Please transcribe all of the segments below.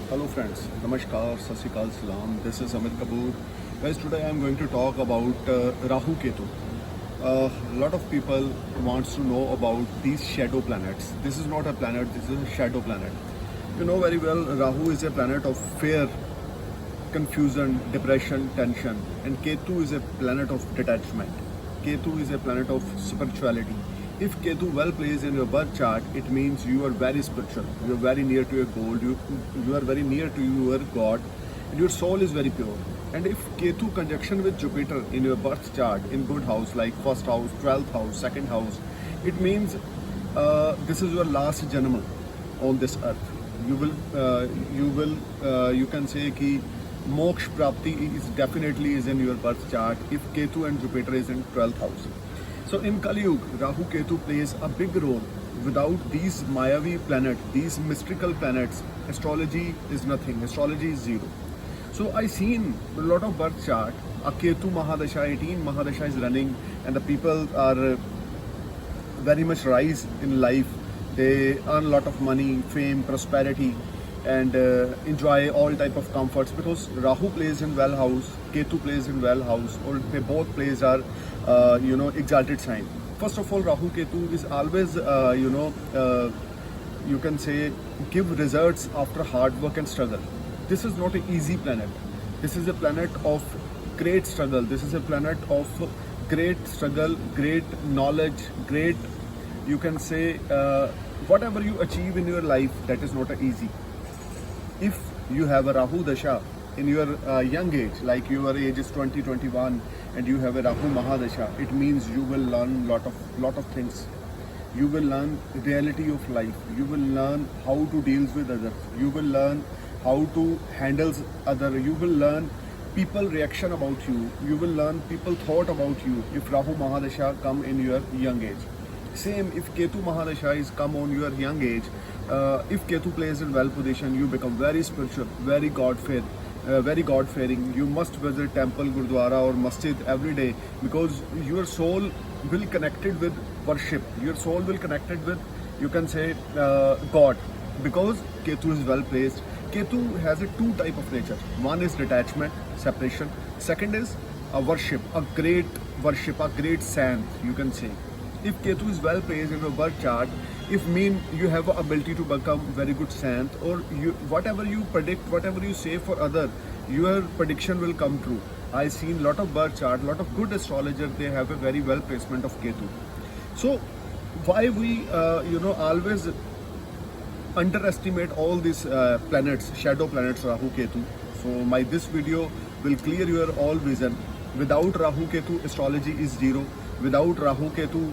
Hello friends, Namaskar, Sat Sri Akal, Salam. This is Amit Kapoor. Guys, today I am going to talk about Rahu Ketu. A lot of people wants to know about these shadow planets. This is not a planet, this is a shadow planet. You know very well, Rahu is a planet of fear, confusion, depression, tension, and Ketu is a planet of detachment. Ketu is a planet of spirituality. If Ketu well plays in your birth chart, it means you are very spiritual. You are very near to your goal. You are very near to your God, and your soul is very pure. And if Ketu conjunction with Jupiter in your birth chart in good house like first house, 12th house, second house, it means this is your last janma on this earth. You can say कि moksha prapti is in your birth chart if Ketu and Jupiter is in 12th house. So in Kali Yuga, Rahu Ketu plays a big role. Without these Mayavi planets, these mystical planets, astrology is nothing. Astrology is zero. So I seen a lot of birth chart. A Ketu Mahadasha, 18 Mahadasha is running, and the people are very much rise in life. They earn a lot of money, fame, prosperity, and enjoy all type of comforts because Rahu plays in well house, Ketu plays in well house, or they both plays are exalted sign. First of all, Rahu Ketu is always you can say give results after hard work and struggle. This is not an easy planet. This is a planet of great struggle. This is a planet of great struggle, great knowledge, great, you can say, whatever you achieve in your life, that is not easy. If you have a Rahu Dasha in your young age, like your age is 20, 21, and you have a Rahu Mahadasha, it means you will learn lot of things. You will learn reality of life. You will learn how to deal with others. You will learn how to handle other. You will learn people reaction about you. You will learn people thought about you if Rahu Mahadasha come in your young age. Same if Ketu Mahadasha is come on your young age. If Ketu plays in well position, you become very spiritual, very God-fearing. You must visit temple, Gurdwara or Masjid every day because your soul will connected with worship. Your soul will connected with, you can say, God, because Ketu is well placed. Ketu has a two type of nature. One is detachment, separation. Second is a worship, a great saint, you can say. If Ketu is well placed in your birth chart, if mean you have the ability to become very good saint, or whatever you predict, whatever you say for other, your prediction will come true. I seen lot of birth chart, lot of good astrologers, they have a very well placement of Ketu. So why we always underestimate all these planets, shadow planets, Rahu Ketu. So this video will clear your all vision. Without Rahu Ketu, astrology is zero. Without Rahu Ketu,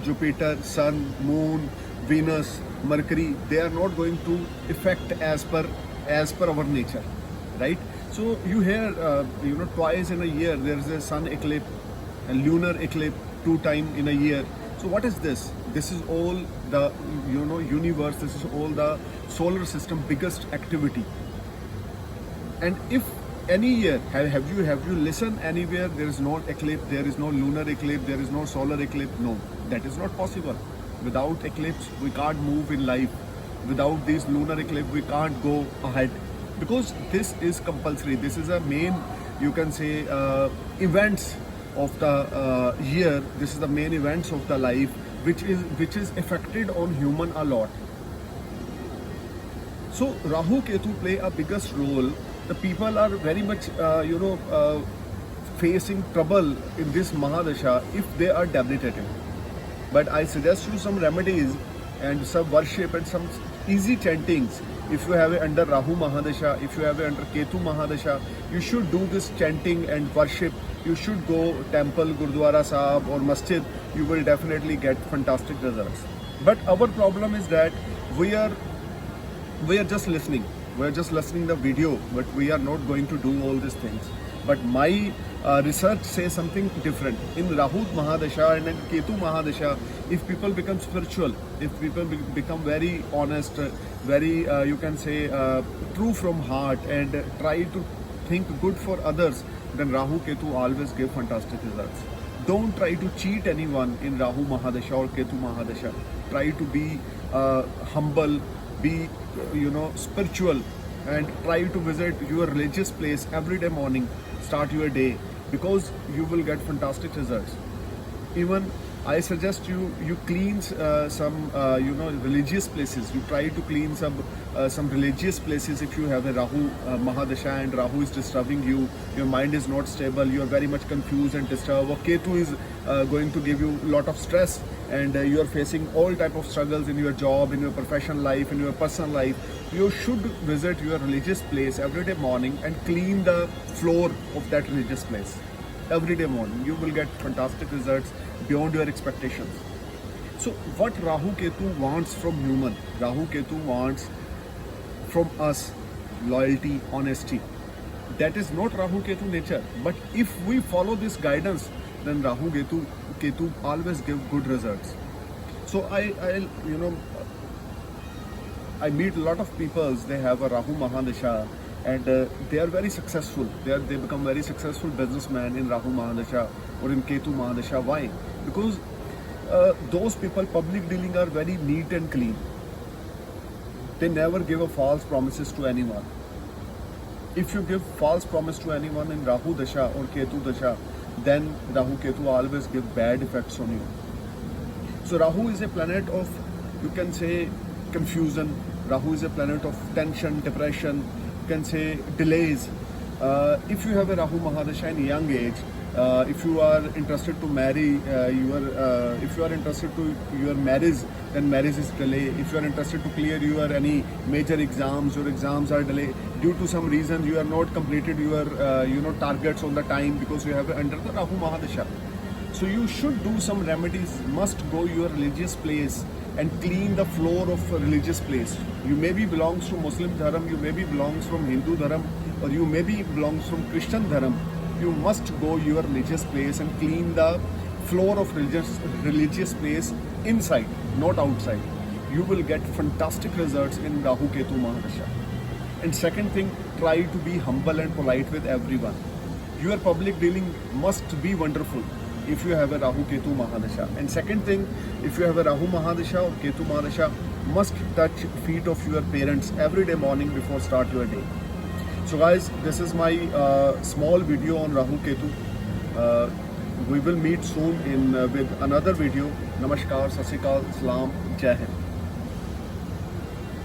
Jupiter, Sun, Moon, Venus, Mercury, they are not going to affect as per our nature, right? So you hear twice in a year there is a sun eclipse and lunar eclipse 2 times in a year. So what is this? This is all the universe. This is all the solar system biggest activity. And if any year have you listened anywhere there is no eclipse, there is no lunar eclipse, there is no solar eclipse? No, that is not possible. Without eclipse we can't move in life. Without this lunar eclipse we can't go ahead because this is compulsory. This is a main, you can say, events of the year. This is the main events of the life which is affected on human a lot. So Rahu Ketu play a biggest role. The people are very much facing trouble in this Mahadasha if they are debilitated. But I suggest you some remedies and some worship and some easy chantings. If you have it under Rahu Mahadasha, if you have it under Ketu Mahadasha, you should do this chanting and worship. You should go temple, Gurdwara Sahib or Masjid. You will definitely get fantastic results. But our problem is that we are just listening. We are just listening the video, but we are not going to do all these things. But my research says something different. In Rahu Mahadasha and in Ketu Mahadasha, if people become spiritual, if people become very honest, very you can say true from heart and try to think good for others, then Rahu Ketu always give fantastic results. Don't try to cheat anyone in Rahu Mahadasha or Ketu Mahadasha. Try to be humble, be spiritual, and try to visit your religious place every day morning. Start your day, because you will get fantastic results. Even I suggest you clean some religious places. You try to clean some religious places. If you have a Rahu Mahadasha and Rahu is disturbing you, your mind is not stable, you are very much confused and disturbed, or Ketu is going to give you a lot of stress, and you are facing all type of struggles in your job, in your professional life, in your personal life, you should visit your religious place every day morning and clean the floor of that religious place every day morning. You will get fantastic results beyond your expectations. So what Rahu Ketu wants from human? Rahu Ketu wants from us loyalty, honesty. That is not Rahu Ketu nature. But if we follow this guidance, then Rahu Ketu always give good results. So I meet a lot of people. They have a Rahu Mahadasha, and they are very successful. They become very successful businessmen in Rahu Mahadasha or in Ketu Mahadasha. Why? Because those people, public dealing, are very neat and clean. They never give a false promises to anyone. If you give false promise to anyone in Rahu Dasha or Ketu Dasha, then Rahu Ketu always give bad effects on you. So Rahu is a planet of, you can say, confusion. Rahu is a planet of tension, depression, you can say delays. If you have a Rahu Mahadasha in a young age, if you are interested to marry, if you are interested to your marriage, then marriage is delayed. If you are interested to clear your any major exams, your exams are delayed due to some reason. You are not completed your targets on the time because you have under the Rahu Mahadasha. So you should do some remedies. Must go your religious place and clean the floor of a religious place. You maybe belongs to Muslim Dharam, you maybe belongs from Hindu Dharam, or you maybe belongs from Christian Dharam. You must go your religious place and clean the floor of religious place inside, not outside. You will get fantastic results in Rahu Ketu Mahadasha. And second thing, try to be humble and polite with everyone. Your public dealing must be wonderful if you have a Rahu Ketu Mahadasha. And second thing, if you have a Rahu Mahadasha or Ketu Mahadasha, must touch feet of your parents every day morning before start your day. So guys, this is my small video on Rahu Ketu. We will meet soon with another video. Namaskar, Sat Sri Akal, Salam, Jai Hind.